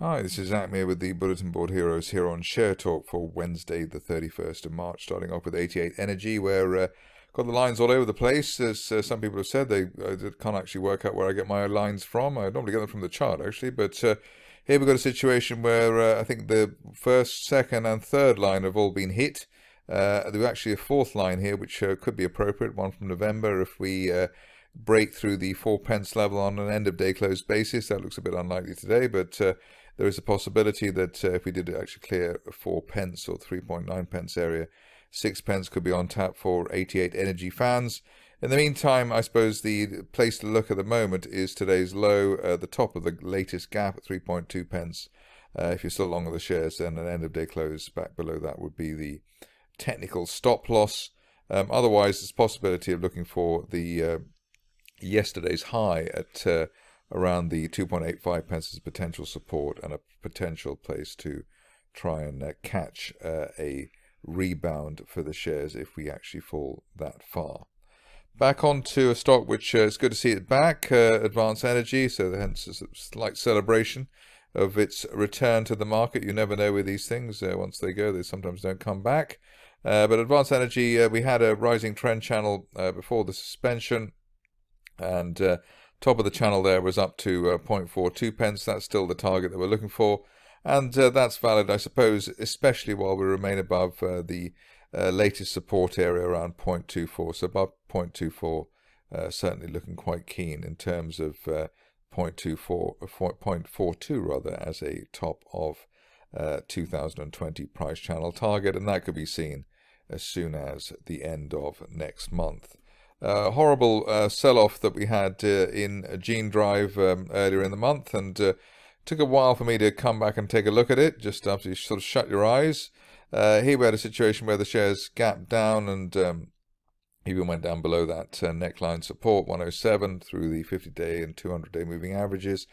Hi, this is Zak Mir with the Bulletin Board Heroes here on Share Talk for Wednesday, the 31st of March, starting off with 88 Energy, where got the lines all over the place. As some people have said, they can't actually work out where I get my lines from. I normally get them from the chart, actually, but here we've got a situation where I think the first, second, and third line have all been hit. There's actually a fourth line here, which could be appropriate, one from November, if we break through the 4p level on an end-of-day close basis. That looks a bit unlikely today, but there is a possibility that if we did actually clear 4p or 3.9p area, 6p could be on tap for 88 Energy fans. In the meantime, I suppose the place to look at the moment is today's low, the top of the latest gap at 3.2p. If you're still long on the shares, then an end-of-day close back below that would be the technical stop loss. Otherwise, there's a possibility of looking for the yesterday's high at around the 2.85p as potential support and a potential place to try and catch a rebound for the shares if we actually fall that far. Back onto a stock which it's good to see it back, Advanced Energy, so hence a slight celebration of its return to the market. You never know with these things. Once they go, they sometimes don't come back. But Advanced Energy, we had a rising trend channel before the suspension, and top of the channel there was up to 0.42p. That's still the target that we're looking for, and that's valid, I suppose, especially while we remain above the latest support area around 0.24. So above 0.24, certainly looking quite keen in terms of 0.42 rather, as a top of 2020 price channel target, and that could be seen as soon as the end of next month. Horrible sell-off that we had in Genedrive earlier in the month, and took a while for me to come back and take a look at it, just after you sort of shut your eyes. Here we had a situation where the shares gapped down and even went down below that neckline support, 107, through the 50-day and 200-day moving averages.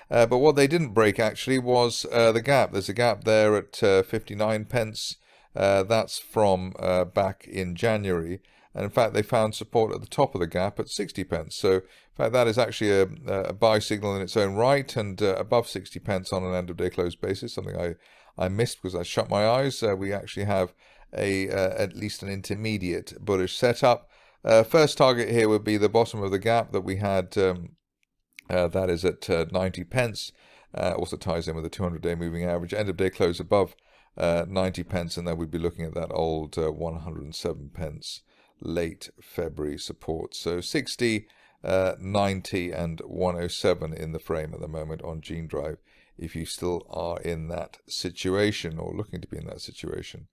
But what they didn't break, actually, was the gap. There's a gap there at 59p. That's from back in January. And in fact, they found support at the top of the gap at 60p. So, in fact, that is actually a buy signal in its own right, and above 60p on an end-of-day close basis, something I missed because I shut my eyes. We actually have at least an intermediate bullish setup. First target here would be the bottom of the gap that we had. That is at 90p. Also ties in with the 200-day moving average. End-of-day close above 90p, and then we'd be looking at that old 107p. Late February support. So 60, 90 and 107 in the frame at the moment on Genedrive, if you still are in that situation or looking to be in that situation.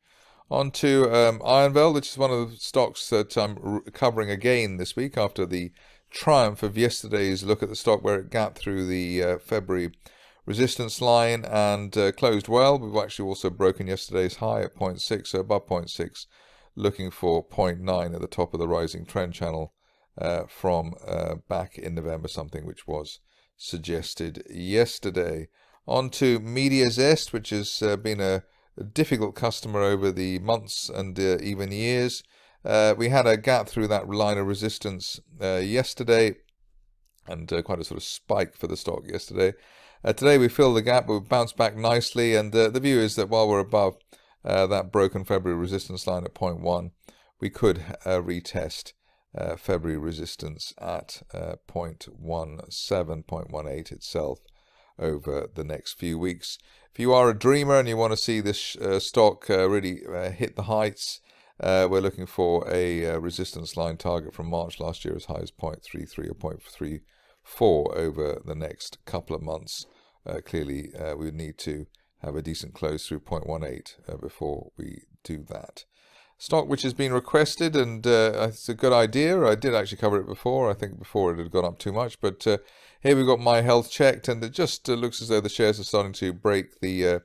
On to Ironveld, which is one of the stocks that I'm covering again this week after the triumph of yesterday's look at the stock, where it gapped through the February resistance line and closed well. We've actually also broken yesterday's high at 0.6, so above 0.6. Looking for 0.9 at the top of the rising trend channel from back in November, something which was suggested yesterday. On to Mediazest, which has been a difficult customer over the months and even years. We had a gap through that line of resistance yesterday, and quite a sort of spike for the stock yesterday. Today we filled the gap, but we've bounced back nicely, and the view is that while we're above that broken February resistance line at 0.1, we could retest February resistance at 0.17, 0.18 itself over the next few weeks. If you are a dreamer and you want to see this stock really hit the heights, we're looking for a resistance line target from March last year as high as 0.33 or 0.34 over the next couple of months. Clearly, we would need to have a decent close through 0.18 before we do that. Stock which has been requested, and it's a good idea. I did actually cover it before. I think before it had gone up too much, but here we've got Myhealthchecked, and it just looks as though the shares are starting to break the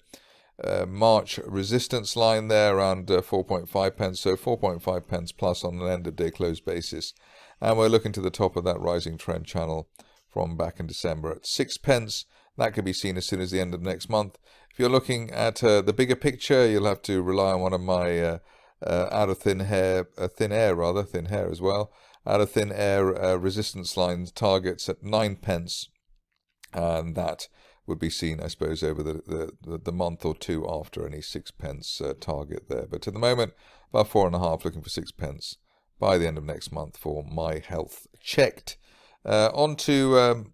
March resistance line there around 4.5p, so 4.5p plus on an end-of-day close basis. And we're looking to the top of that rising trend channel from back in December at 6p. That could be seen as soon as the end of next month. If you're looking at the bigger picture, you'll have to rely on one of my out of thin air as well, out of thin air resistance lines targets at 9p, and that would be seen, I suppose, over the month or two after any 6p target there. But at the moment, about 4.5, looking for 6p by the end of next month for Myhealthchecked. On to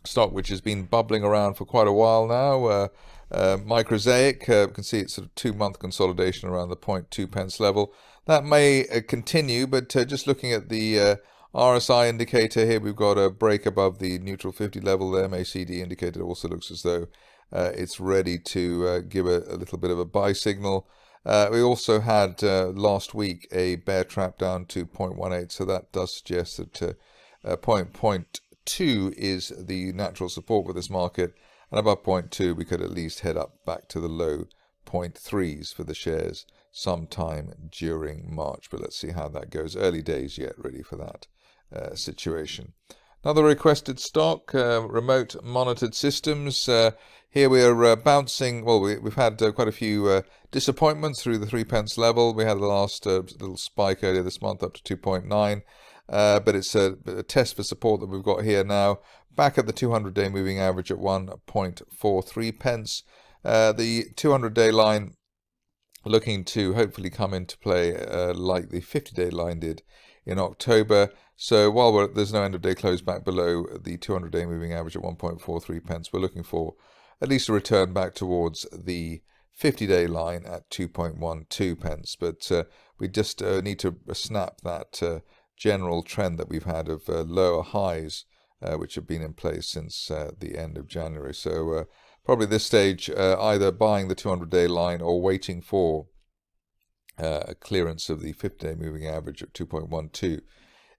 stock which has been bubbling around for quite a while now. Microsaic, you can see it's sort of 2-month consolidation around the 0.2p level. That may continue, but just looking at the RSI indicator here, we've got a break above the neutral 50 level. The MACD indicator also looks as though it's ready to give a little bit of a buy signal. We also had last week a bear trap down to 0.18, so that does suggest that 0.2 is the natural support for this market, and above 0.2 we could at least head up back to the low 0.3s for the shares sometime during March. But let's see how that goes. Early days yet really for that situation. Another requested stock, remote monitored systems. Here we are bouncing. Well, we've had quite a few disappointments through the 3p level. We had the last little spike earlier this month up to 2.9, but it's a test for support that we've got here now. Back at the 200-day moving average at 1.43p. The 200-day line looking to hopefully come into play like the 50-day line did in October. So while there's no end of day close back below the 200-day moving average at 1.43p, we're looking for at least a return back towards the 50-day line at 2.12p. But we just need to snap that general trend that we've had of lower highs, which have been in place since the end of January. So probably at this stage, either buying the 200-day line or waiting for a clearance of the 50-day moving average at 2.12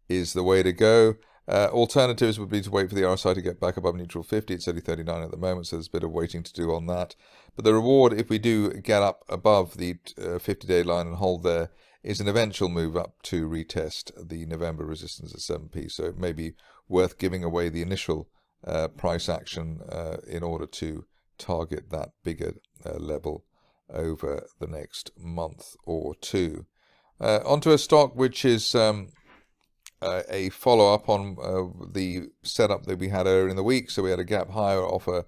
is the way to go. Alternatives would be to wait for the RSI to get back above neutral 50. It's only 39 at the moment, so there's a bit of waiting to do on that. But the reward, if we do get up above the 50-day line and hold there, is an eventual move up to retest the November resistance at 7p. So it may be worth giving away the initial price action in order to target that bigger level over the next month or two. Onto a stock which is a follow-up on the setup that we had earlier in the week. So we had a gap higher off a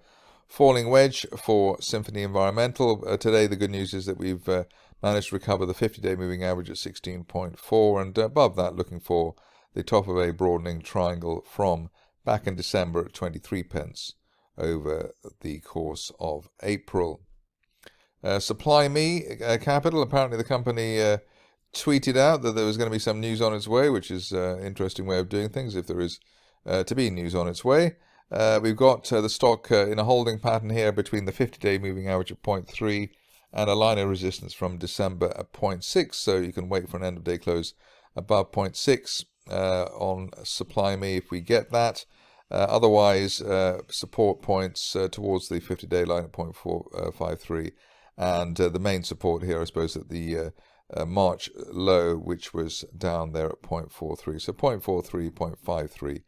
falling wedge for Symphony Environmental. Today the good news is that we've managed to recover the 50-day moving average at 16.4, and above that looking for the top of a broadening triangle from back in December at 23p over the course of April. SYME Capital, apparently the company tweeted out that there was going to be some news on its way, which is an interesting way of doing things if there is to be news on its way. We've got the stock in a holding pattern here between the 50-day moving average of 0.3 and a line of resistance from December at 0.6, so you can wait for an end of day close above 0.6 on SYME if we get that. Otherwise, support points towards the 50-day line at 0.453, and the main support here, I suppose, at the March low, which was down there at 0.43. So 0.43, 0.53,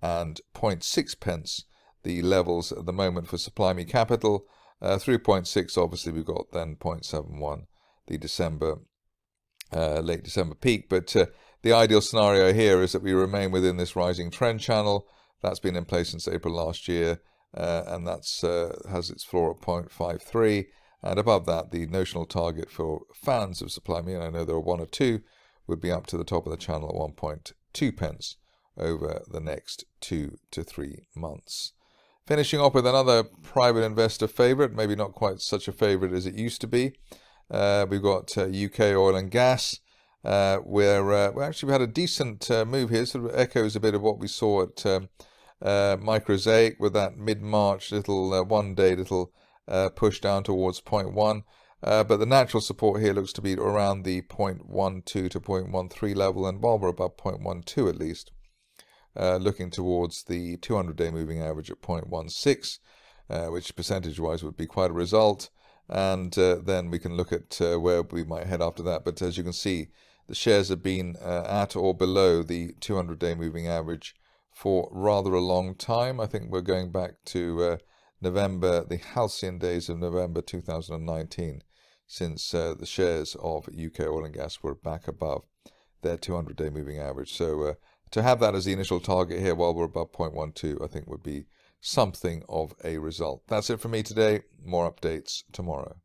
and 0.6p, the levels at the moment for SYME Capital. Through 0.6, obviously, we've got then 0.71, the late December peak. But the ideal scenario here is that we remain within this rising trend channel. That's been in place since April last year, and that's has its floor at 0.53. And above that, the notional target for fans of SYME, and I know there are one or two, would be up to the top of the channel at 1.2p over the next 2 to 3 months. Finishing off with another private investor favourite, maybe not quite such a favourite as it used to be. We've got UK Oil and Gas, where we actually had a decent move here. Sort of echoes a bit of what we saw at Microsaic with that mid-March little one-day little push down towards 0.1. But the natural support here looks to be around the 0.12 to 0.13 level, and while we're above 0.12 at least, looking towards the 200-day moving average at 0.16, which percentage-wise would be quite a result. And then we can look at where we might head after that. But as you can see, the shares have been at or below the 200-day moving average for rather a long time. I think we're going back to November, the halcyon days of November 2019, since the shares of UK Oil and Gas were back above their 200-day moving average. So to have that as the initial target here while we're above 0.12, I think would be something of a result. That's it for me today. More updates tomorrow.